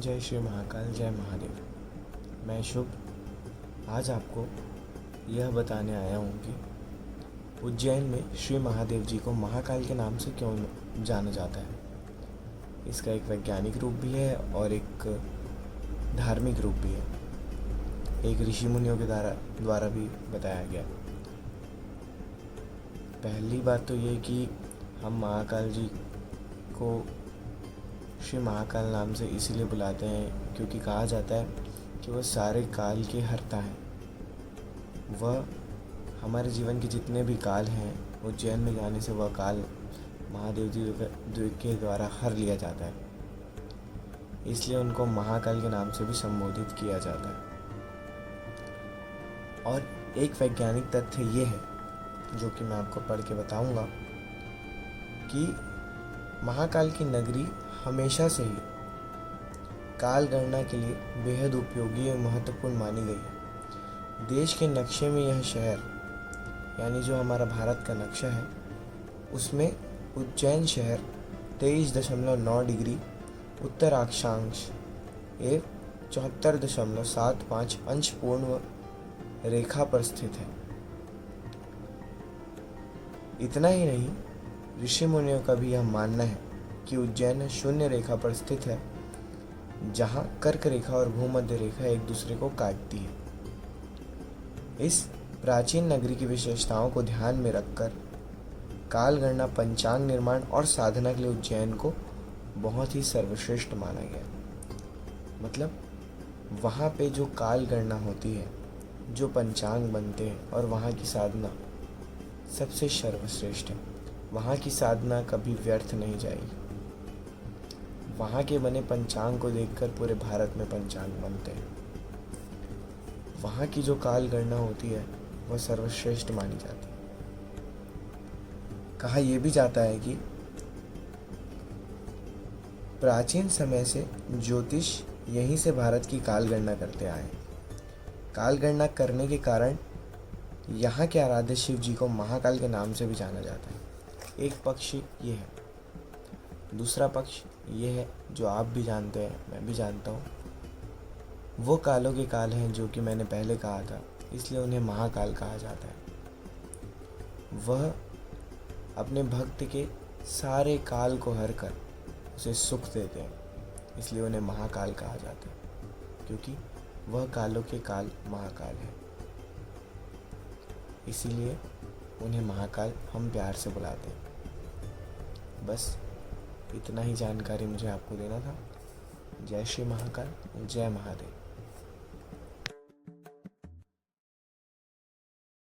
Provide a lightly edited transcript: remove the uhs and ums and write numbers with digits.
जय श्री महाकाल, जय महादेव। मैं शुभ आज आपको यह बताने आया हूँ कि उज्जैन में श्री महादेव जी को महाकाल के नाम से क्यों जाना जाता है। इसका एक वैज्ञानिक रूप भी है और एक धार्मिक रूप भी है, एक ऋषि मुनियों के द्वारा भी बताया गया। पहली बात तो ये कि हम महाकाल जी को श्री महाकाल नाम से इसीलिए बुलाते हैं क्योंकि कहा जाता है कि वह सारे काल के हर्ता हैं। वह हमारे जीवन के जितने भी काल हैं, उज्जैन में जाने से वह काल महादेव जी के द्वारा हर लिया जाता है। इसलिए उनको महाकाल के नाम से भी संबोधित किया जाता है। और एक वैज्ञानिक तथ्य ये है जो कि मैं आपको पढ़ के बताऊंगा कि महाकाल की नगरी हमेशा से ही काल गणना के लिए बेहद उपयोगी और महत्वपूर्ण मानी गई है। देश के नक्शे में यह शहर, यानी जो हमारा भारत का नक्शा है, उसमें उज्जैन शहर 23.9 डिग्री उत्तर अक्षांश एवं 74.75 अंश पूर्ण रेखा पर स्थित है। इतना ही नहीं, ऋषि मुनियों का भी यह मानना है कि उज्जैन शून्य रेखा पर स्थित है, जहां कर्क रेखा और भूमध्य रेखा एक दूसरे को काटती है। इस प्राचीन नगरी की विशेषताओं को ध्यान में रखकर काल गणना, पंचांग निर्माण और साधना के लिए उज्जैन को बहुत ही सर्वश्रेष्ठ माना गया। मतलब वहाँ पे जो काल गणना होती है, जो पंचांग बनते हैं और वहाँ की साधना सबसे सर्वश्रेष्ठ है। वहाँ की साधना कभी व्यर्थ नहीं जाएगी। वहाँ के बने पंचांग को देखकर पूरे भारत में पंचांग बनते हैं। वहाँ की जो काल गणना होती है वह सर्वश्रेष्ठ मानी जाती है। कहा यह भी जाता है कि प्राचीन समय से ज्योतिष यहीं से भारत की काल गणना करते आए। काल गणना करने के कारण यहाँ के आराध्य शिव जी को महाकाल के नाम से भी जाना जाता है। एक पक्ष ये है, दूसरा पक्ष ये है जो आप भी जानते हैं, मैं भी जानता हूँ। वो कालों के काल हैं जो कि मैंने पहले कहा था, इसलिए उन्हें महाकाल कहा जाता है। वह अपने भक्त के सारे काल को हर कर उसे सुख देते हैं, इसलिए उन्हें महाकाल कहा जाता है, क्योंकि वह कालों के काल महाकाल है। इसीलिए उन्हें महाकाल हम प्यार से बुलाते हैं। बस इतना ही जानकारी मुझे आपको देना था। जय श्री महाकाल, जय महादेव।